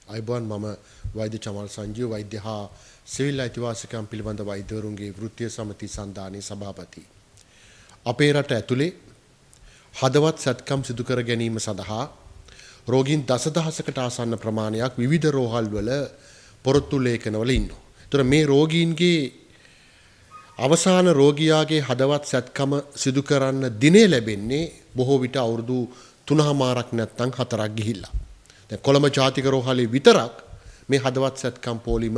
අයිබෝන් මම වෛද්‍ය චමල් සංජීව වෛද්‍ය හා සිවිල් අයිතිවාසිකම් පිළිබඳ වෛද්‍යවරුන්ගේ වෘත්තීය සමිති සන්ධානයේ සභාපති. අපේ රට ඇතුලේ හදවත් සැත්කම් සිදු කර ගැනීම සඳහා රෝගීන් දසදහසකට ආසන්න ප්‍රමාණයක් විවිධ රෝහල් වල පොරොත්තු ලේඛනවල ඉන්නවා. ඒතර මේ රෝගීන්ගේ අවසාන රෝගියාගේ හදවත් සැත්කම සිදු කරන්න දිනේ ලැබෙන්නේ බොහෝ විට අවුරුදු 3මාරක් නැත්නම් 4ක් ගිහිල්ලා. දැන් කොළඹ ජාතික රෝහලේ විතරක් මේ හදවත් සැත්කම් පොලිම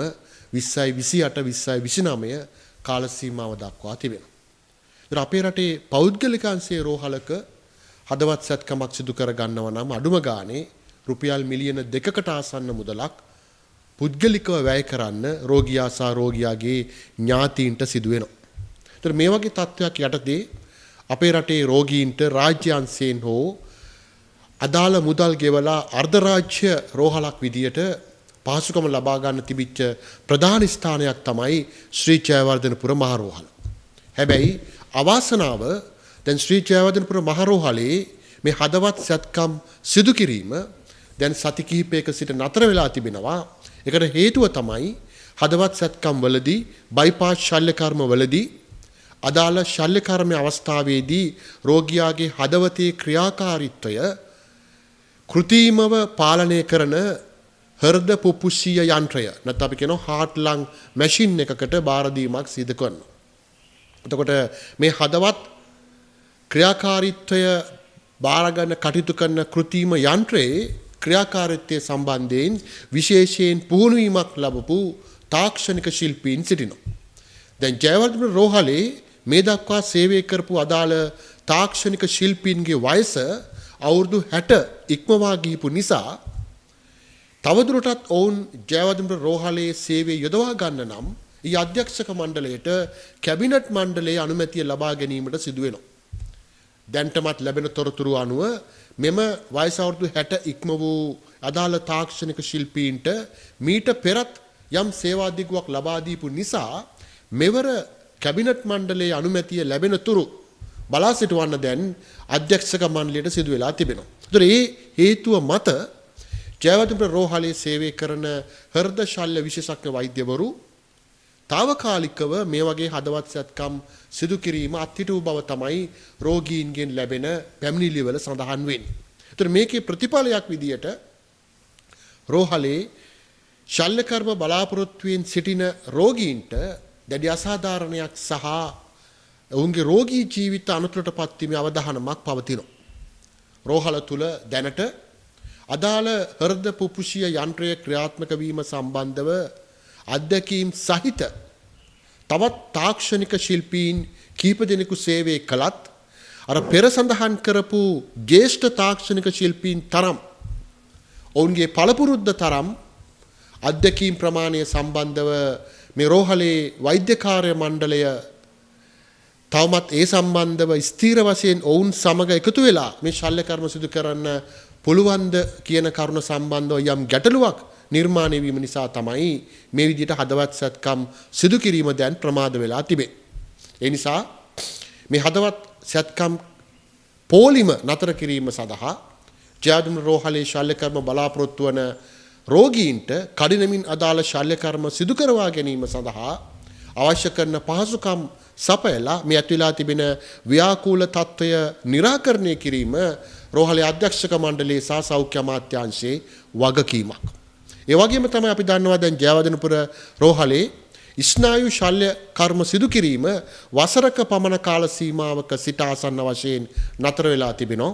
20යි 28 20යි 29 කාල සීමාව දක්වා තිබෙනවා. ඒතර අපේ රටේ පෞද්ගලික අංශයේ රෝහලක හදවත් සැත්කමක් සිදු කර ගන්නව නම් අඩුම ගානේ රුපියල් මිලියන 2කට ආසන්න මුදලක් පුද්ගලිකව වැය කරන්න රෝගියා සහ රෝගියාගේ ඥාතීන්ට සිදු වෙනවා. ඒතර මේ වගේ තත්ත්වයක් යටතේ අපේ රටේ රෝගීන්ට රාජ්‍ය අංශයෙන් හෝ අදාළ මුදල් ගෙවලා අර්ධ රාජ්‍ය රෝහලක් විදියට පහසුකම ලබා ගන්න තිබිච්ච ප්‍රධාන ස්ථානයක් තමයි ශ්‍රී ජයවර්ධනපුර මහ රෝහල. හැබැයි අවාසනාව දැන් ශ්‍රී ජයවර්ධනපුර මහ රෝහලේ මේ හදවත් සැත්කම් සිදු කිරීම දැන් සති කිහිපයක සිට නතර වෙලා තිබෙනවා. ඒකට හේතුව තමයි හදවත් සැත්කම් වලදී බයිපාස් ශල්‍ය කර්ම වලදී අදාළ ශල්‍ය කර්මයේ අවස්ථාවේදී රෝගියාගේ හදවතේ ක්‍රියාකාරීත්වය කෘතිමව පාලනය කරන හෘද පුපුසීය යන්ත්‍රය නැත්නම් අපි කියනවා heart lung machine එකකට බාර දීමක් සිදු කරනවා. එතකොට මේ හදවත් ක්‍රියාකාරීත්වය බාර ගන්න කටයුතු කරන කෘතිම යන්ත්‍රයේ ක්‍රියාකාරීත්වය සම්බන්ධයෙන් විශේෂයෙන් පුහුණු වීමක් ලැබපු තාක්ෂණික ශිල්පීන් සිටිනවා. දැන් ජයවර්ධන රෝහලේ මේ දක්වා සේවය කරපු අදාළ තාක්ෂණික ශිල්පීන්ගේ වයස අවුරුදු 60 ඉක්මවා ගියපු නිසා තවදුරටත් ඔවුන් ජයවර්ධන රෝහලේ සේවය යොදවා ගන්න නම් ඊ අධ්‍යක්ෂක මණ්ඩලයට කැබිනට් මණ්ඩලයේ අනුමැතිය ලබා ගැනීමට සිදු වෙනවා. දැන්ටමත් ලැබෙන තොරතුරු අනුව මෙම වයස අවුරුදු 60 ඉක්ම වූ අදාළ තාක්ෂණික ශිල්පීන්ට මීට පෙරත් යම් සේවා දිගුවක් ලබා දීපු නිසා මෙවර කැබිනට් මණ්ඩලයේ අනුමැතිය ලැබෙන තුරු බලා සිටවන්න දැන් අධ්‍යක්ෂක මණ්ඩලයට සිදු වෙලා තිබෙනවා. ඒතර මේ හේතුව මත ජයවර්ධනපුර රෝහලේ සේවය කරන හෘද ශල්‍ය විශේෂඥ වෛද්‍යවරු తాවකාලිකව මේ වගේ හදවත් සැත්කම් සිදු කිරීම අත්හිටු බව තමයි රෝගීන්ගෙන් ලැබෙන පැමිණිලිවල සඳහන් වෙන්නේ. ඒතර මේකේ ප්‍රතිඵලයක් විදියට රෝහලේ ශල්‍ය කර්ම බලාපොරොත්තුවෙන් සිටින රෝගීන්ට දැඩි අසාධාරණයක් සහ ඔවුන්ගේ රෝගී ජීවිත අනතුරටපත් වීමේ අවධානමක් පවතිනවා. රෝහල තුල දැනට අදාළ හෘද පුපුෂීය යන්ත්‍රය ක්‍රියාත්මක වීම සම්බන්ධව අධ්‍යක්ීම් සහිත තවත් තාක්ෂණික ශිල්පීන් කීප දෙනෙකු සේවය කළත් අර පෙර සඳහන් කරපු ජ්‍යෙෂ්ඨ තාක්ෂණික ශිල්පීන් තරම් ඔවුන්ගේ පළපුරුද්ද තරම් අධ්‍යක්ීම් ප්‍රමාණය සම්බන්ධව මේ රෝහලේ වෛද්‍ය කාර්ය මණ්ඩලය තවමත් ඒ සම්බන්ධව ස්ථීර වශයෙන් ඔවුන් සමග එකතු වෙලා මේ ශල්‍ය කර්ම සිදු කරන්න පුළුවන්ද කියන කරුණ සම්බන්ධව යම් ගැටලුවක් නිර්මාණය වීම නිසා තමයි මේ විදිහට හදවත් සැත්කම් සිදු කිරීම දැන් ප්‍රමාද වෙලා තිබේ. ඒ නිසා මේ හදවත් සැත්කම් පොලිම නතර කිරීම සඳහා ජයවර්ධන රෝහලේ ශල්‍ය කර්ම බලාපොරොත්තු වන රෝගීන්ට කඩිනමින් අදාළ ශල්‍ය කර්ම සිදු කරවා ගැනීම සඳහා අවශ්‍ය කරන පහසුකම් සපයලා මේ ඇතුළා තිබෙන ව්‍යාකූල තත්ත්වය निराකරණය කිරීම රෝහලේ අධ්‍යක්ෂක මණ්ඩලයේ සහ සෞඛ්‍ය අමාත්‍යාංශයේ වගකීමක්. ඒ වගේම තමයි අපි දන්නවා දැන් ජයවර්ධනපුර රෝහලේ ස්නායු ශල්‍ය කර්ම සිදු කිරීම වසරක පමණ කාල සීමාවක සිට ආසන්න වශයෙන් නතර වෙලා තිබෙනවා.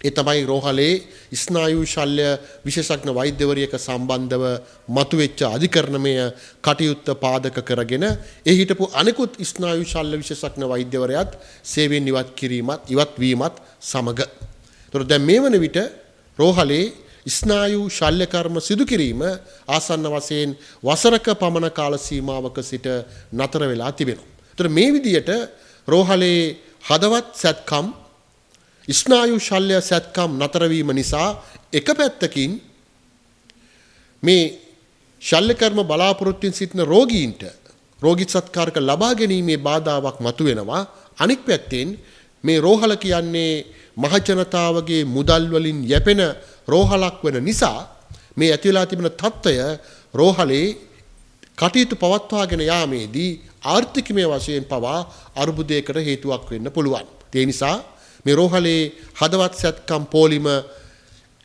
ඒ තමයි රෝහලේ ස්නායු ශල්‍ය විශේෂඥ වෛද්‍යවරියක සම්බන්ධව මතුවෙච්ච අධිකරණමය කටයුත්ත පාදක කරගෙන ඒ හිටපු අනෙකුත් ස්නායු ශල්‍ය විශේෂඥ වෛද්‍යවරයාත් සේවයෙන් ඉවත් වීමත් සමග. ඒතර දැන් මේ වන විට රෝහලේ ස්නායු ශල්‍ය කර්ම සිදු කිරීම ආසන්න වශයෙන් වසරක පමණ කාල සීමාවක සිට නතර වෙලා තිබෙනවා. ඒතර මේ විදියට රෝහලේ හදවත් සැත්කම් ස්නායු ශල්‍ය සැත්කම් නතර වීම නිසා එක පැත්තකින් මේ ශල්‍ය කර්ම බලාපොරොත්තුෙන් සිටින රෝගීන්ට රෝගී සත්කාරක ලබා ගැනීමේ බාධාවක් මතුවෙනවා. අනෙක් පැත්තෙන් මේ රෝහල කියන්නේ මහ ජනතාවගේ මුදල් වලින් යැපෙන රෝහලක් වෙන නිසා මේ ඇති වෙලා තිබෙන තත්ත්වය රෝහලේ කටයුතු පවත්වාගෙන යාමේදී ආර්ථිකමය වශයෙන් පවා අර්බුදයකට හේතුවක් වෙන්න පුළුවන්. ඒ නිසා මේ රෝහලේ හදවත් සැත්කම් පෝලිම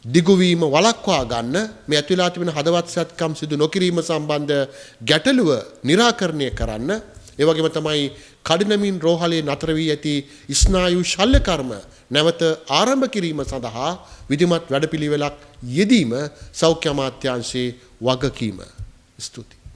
දිගුවීම වළක්වා ගන්න මේ ඇති වෙලා තිබෙන හදවත් සැත්කම් සිදු නොකිරීම සම්බන්ධ ගැටලුව निराකරණය කරන්න ඒ වගේම තමයි කඩිනමින් රෝහලේ නතර වී ඇති ස්නායු ශල්‍ය කර්ම නැවත ආරම්භ කිරීම සඳහා විධිමත් වැඩපිළිවෙලක් යෙදීම සෞඛ්‍ය අමාත්‍යාංශයේ වගකීම. ස්තුතියි.